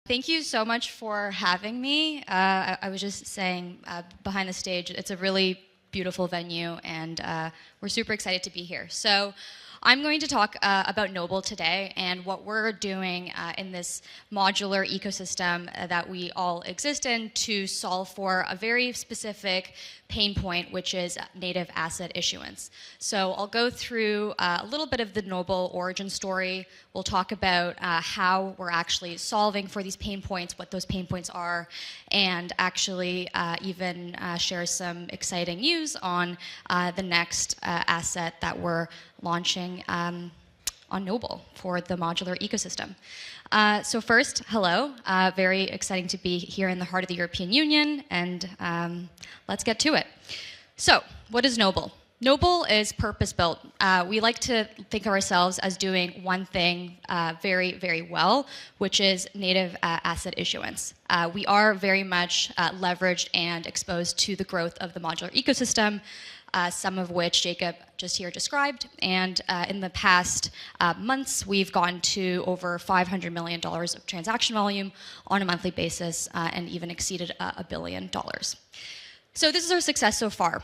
Thank you so much for having me. I was just saying behind the stage, it's a really beautiful venue, and we're super excited to be here. So I'm going to talk about Noble today and what we're doing in this modular ecosystem that we all exist in to solve for a very specific pain point, which is native asset issuance. So I'll go through a little bit of the Noble origin story. We'll talk about how we're actually solving for these pain points, what those pain points are, and actually even share some exciting news on the next asset that we're launching on Noble for the modular ecosystem. So first, hello. Very exciting to be here in the heart of the European Union, and let's get to it. So, what is Noble? Noble is purpose-built. We like to think of ourselves as doing one thing very, very well, which is native asset issuance. We are very much leveraged and exposed to the growth of the modular ecosystem, some of which Jacob just here described. And in the past months, we've gone to over $500 million of transaction volume on a monthly basis and even exceeded $1 billion. So this is our success so far.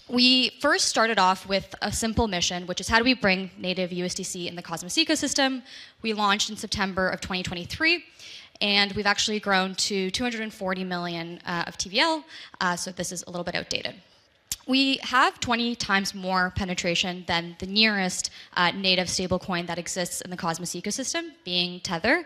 We first started off with a simple mission, which is how do we bring native USDC in the Cosmos ecosystem. We launched in September of 2023. And we've actually grown to 240 million of TVL, so this is a little bit outdated. We have 20 times more penetration than the nearest native stablecoin that exists in the Cosmos ecosystem, being Tether.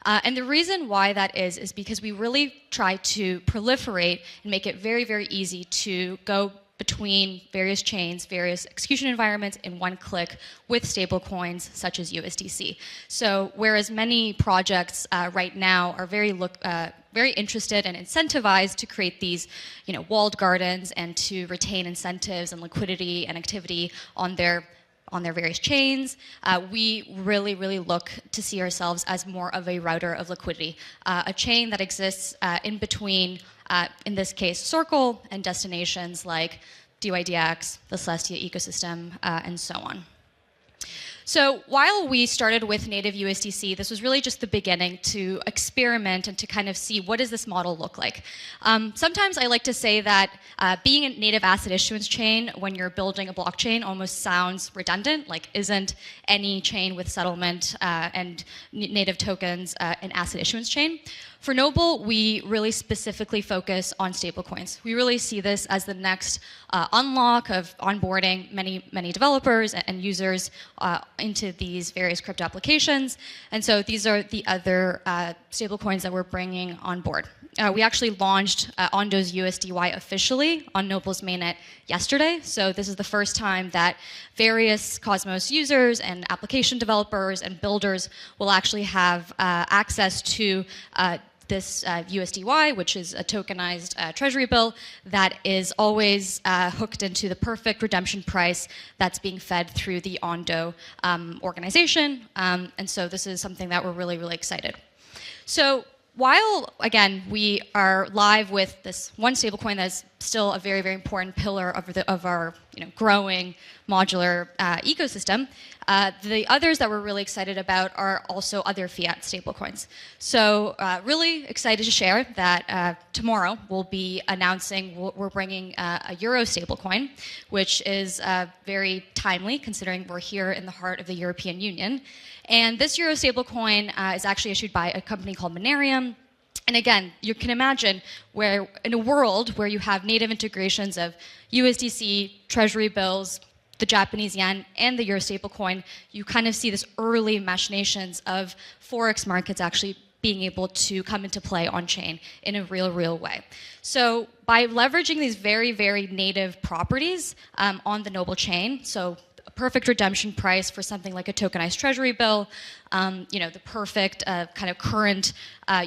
And the reason why that is because we really try to proliferate and make it very, very easy to go between various chains, various execution environments in one click with stablecoins such as USDC. So whereas many projects right now are very interested and incentivized to create these, walled gardens and to retain incentives and liquidity and activity on their various chains, we really, really look to see ourselves as more of a router of liquidity, a chain that exists in between, in this case, Circle and destinations like DYDX, the Celestia ecosystem, and so on. So while we started with native USDC, this was really just the beginning to experiment and to kind of see what does this model look like. Sometimes I like to say that being a native asset issuance chain when you're building a blockchain almost sounds redundant, like isn't any chain with settlement and native tokens an asset issuance chain? For Noble, we really specifically focus on stablecoins. We really see this as the next unlock of onboarding many developers and users into these various crypto applications. And so these are the other stablecoins that we're bringing on board. We actually launched Ondo's USDY officially on Noble's mainnet yesterday. So this is the first time that various Cosmos users and application developers and builders will actually have access to this USDY, which is a tokenized treasury bill that is always hooked into the perfect redemption price that's being fed through the Ondo organization. And so this is something that we're really, really excited. So while, again, we are live with this one stablecoin that is still a very, very important pillar of our growing modular ecosystem, the others that we're really excited about are also other fiat stablecoins. So really excited to share that tomorrow we'll be announcing we're bringing a Euro stablecoin, which is very timely considering we're here in the heart of the European Union. And this Euro stablecoin is actually issued by a company called Monerium. And again, you can imagine where in a world where you have native integrations of USDC, treasury bills, the Japanese yen, and the Euro stablecoin, you kind of see this early machinations of Forex markets actually being able to come into play on-chain in a real way. So by leveraging these very, very native properties on the Noble chain, so a perfect redemption price for something like a tokenized treasury bill, the perfect kind of current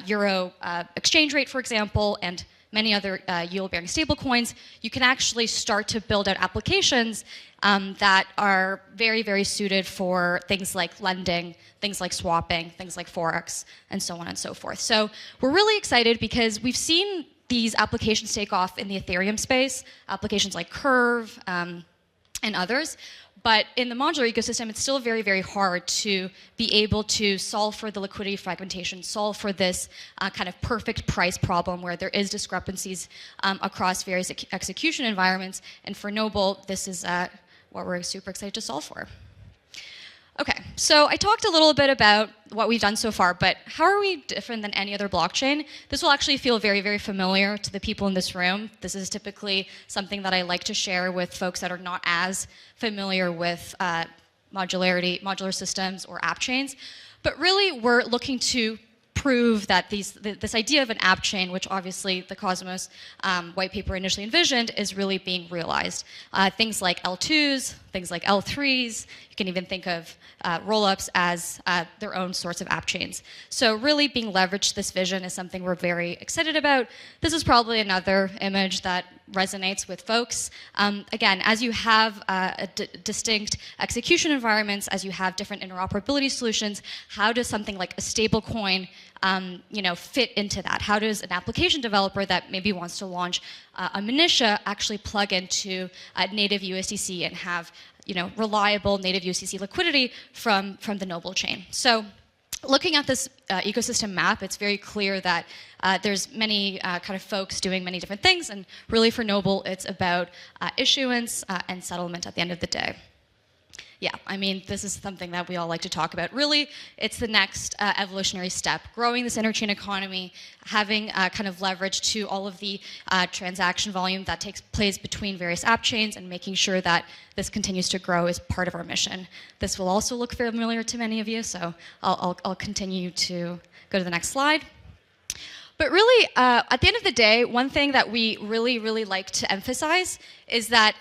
euro exchange rate, for example, and many other yield-bearing stablecoins, you can actually start to build out applications that are very, very suited for things like lending, things like swapping, things like Forex, and so on and so forth. So we're really excited because we've seen these applications take off in the Ethereum space, applications like Curve and others. But in the modular ecosystem, it's still very, very hard to be able to solve for the liquidity fragmentation, solve for this kind of perfect price problem where there is discrepancies across various execution environments. And for Noble, this is what we're super excited to solve for. Okay, so I talked a little bit about what we've done so far, but how are we different than any other blockchain? This will actually feel very, very familiar to the people in this room. This is typically something that I like to share with folks that are not as familiar with modular systems or app chains. But really, we're looking to prove that this idea of an app chain, which obviously the Cosmos white paper initially envisioned, is really being realized. Things like L2s, things like L3s, you can even think of rollups as their own sorts of app chains. So really being leveraged to this vision is something we're very excited about. This is probably another image that resonates with folks. Again, as you have distinct execution environments, as you have different interoperability solutions, how does something like a stable coin fit into that? How does an application developer that maybe wants to launch a minutia actually plug into native USDC and have reliable native USDC liquidity from the Noble chain? So looking at this ecosystem map, it's very clear that there's many kind of folks doing many different things, and really for Noble, it's about issuance and settlement at the end of the day. Yeah, I mean, this is something that we all like to talk about. Really, it's the next evolutionary step, growing this interchain economy, having kind of leverage to all of the transaction volume that takes place between various app chains, and making sure that this continues to grow is part of our mission. This will also look familiar to many of you, so I'll continue to go to the next slide. But really, at the end of the day, one thing that we really, really like to emphasize is that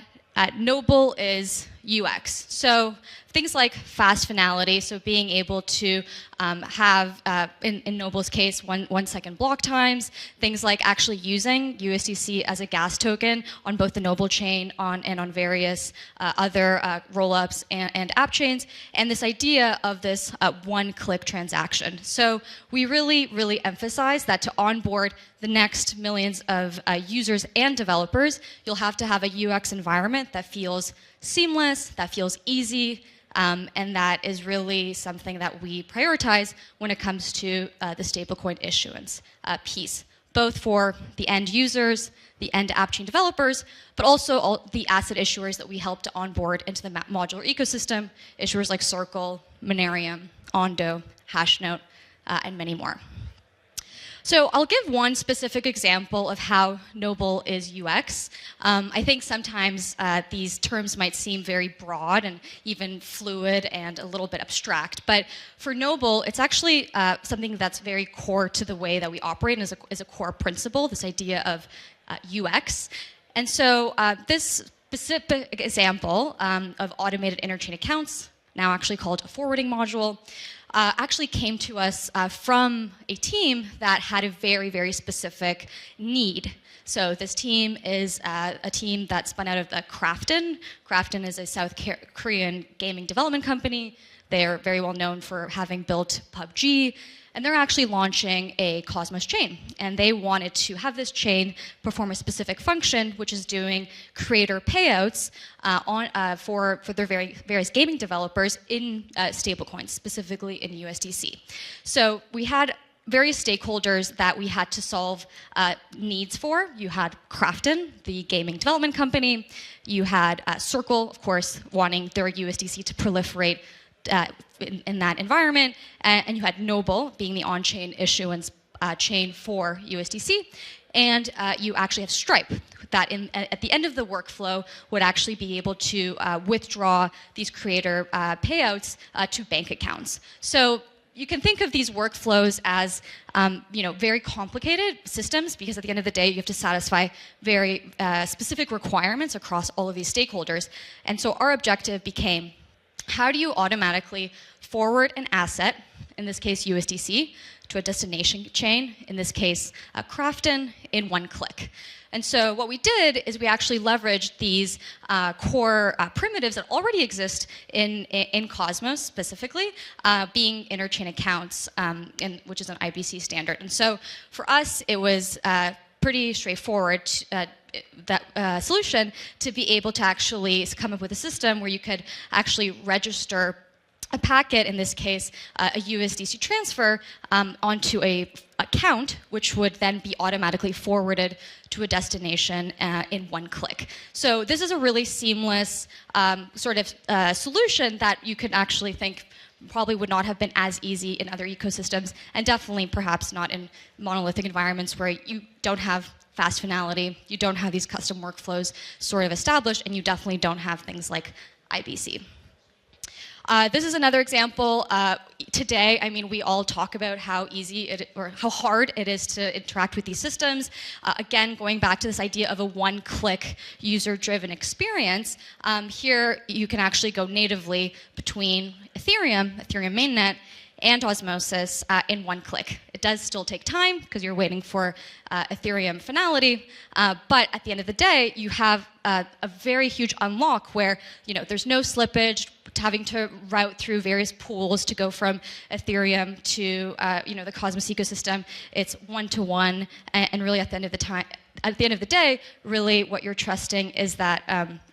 Noble is UX. So things like fast finality, so being able to have, in Noble's case, one second block times, things like actually using USDC as a gas token on both the Noble chain and on various other rollups and app chains, and this idea of this one-click transaction. So we really, really emphasize that to onboard the next millions of users and developers, you'll have to have a UX environment that feels seamless, that feels easy, and that is really something that we prioritize when it comes to the stablecoin issuance piece, both for the end users, the end app chain developers, but also all the asset issuers that we help to onboard into the modular ecosystem, issuers like Circle, Monerium, Ondo, Hashnote, and many more. So I'll give one specific example of how Noble is UX. I think sometimes these terms might seem very broad and even fluid and a little bit abstract, but for Noble, it's actually something that's very core to the way that we operate and is a core principle, this idea of UX. And so this specific example of automated interchain accounts, now actually called a forwarding module, actually came to us from a team that had a very, very specific need. So this team is a team that spun out of Krafton. Krafton is a South Korean gaming development company. They're very well known for having built PUBG, and they're actually launching a Cosmos chain. And they wanted to have this chain perform a specific function, which is doing creator payouts for their various gaming developers in stablecoins, specifically in USDC. So we had various stakeholders that we had to solve needs for. You had Krafton, the gaming development company. You had Circle, of course, wanting their USDC to proliferate in that environment, and you had Noble being the on-chain issuance chain for USDC, and you actually have Stripe that at the end of the workflow would actually be able to withdraw these creator payouts to bank accounts. So you can think of these workflows as very complicated systems, because at the end of the day, you have to satisfy very specific requirements across all of these stakeholders. And so our objective became, how do you automatically forward an asset, in this case USDC, to a destination chain, in this case Krafton, in one click? And so what we did is we actually leveraged these core primitives that already exist in Cosmos specifically, being interchain accounts, which is an IBC standard. And so for us, it was pretty straightforward solution to be able to actually come up with a system where you could actually register a packet, in this case, a USDC transfer, onto a account, which would then be automatically forwarded to a destination in one click. So this is a really seamless sort of solution that you could actually think probably would not have been as easy in other ecosystems, and definitely perhaps not in monolithic environments where you don't have fast finality, you don't have these custom workflows sort of established, and you definitely don't have things like IBC. This is another example. Today, I mean, we all talk about how easy or how hard it is to interact with these systems. Again, going back to this idea of a one-click user-driven experience, here you can actually go natively between Ethereum mainnet, and Osmosis in one click. It does still take time because you're waiting for Ethereum finality, but at the end of the day, you have a very huge unlock where there's no slippage, having to route through various pools to go from Ethereum to the Cosmos ecosystem. It's one-to-one, and really at the end of the day, really what you're trusting is that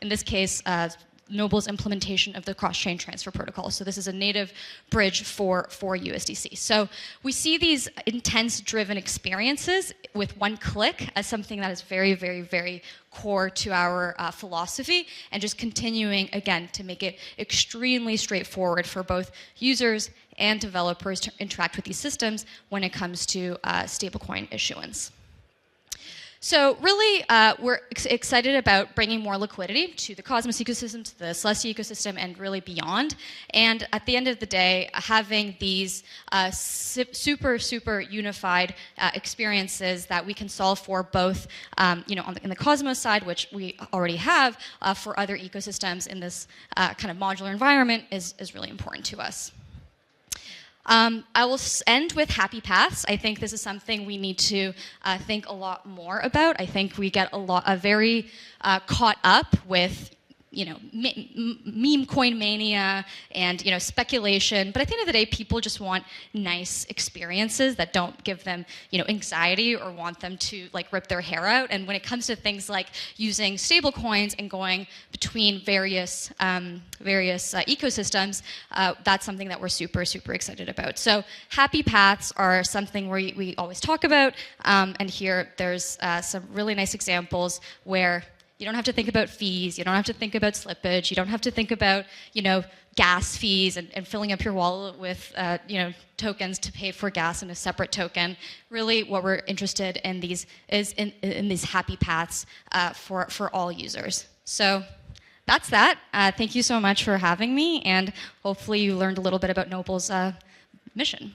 in this case. Noble's implementation of the cross-chain transfer protocol. So this is a native bridge for USDC. So we see these intense-driven experiences with one click as something that is very, very, very core to our philosophy, and just continuing, again, to make it extremely straightforward for both users and developers to interact with these systems when it comes to stablecoin issuance. So really, we're excited about bringing more liquidity to the Cosmos ecosystem, to the Celestia ecosystem, and really beyond. And at the end of the day, having these super, super unified experiences that we can solve for both, in the Cosmos side, which we already have, for other ecosystems in this kind of modular environment is really important to us. I will end with happy paths. I think this is something we need to think a lot more about. I think we get very caught up with meme coin mania and speculation, but at the end of the day, people just want nice experiences that don't give them anxiety or want them to rip their hair out. And when it comes to things like using stable coins and going between various ecosystems, that's something that we're super, super excited about. So happy paths are something we always talk about, and here there's some really nice examples where you don't have to think about fees, you don't have to think about slippage, you don't have to think about, gas fees and filling up your wallet with, tokens to pay for gas in a separate token. Really what we're interested in these is in these happy paths for all users. So that's that. Thank you so much for having me, and hopefully you learned a little bit about Noble's mission.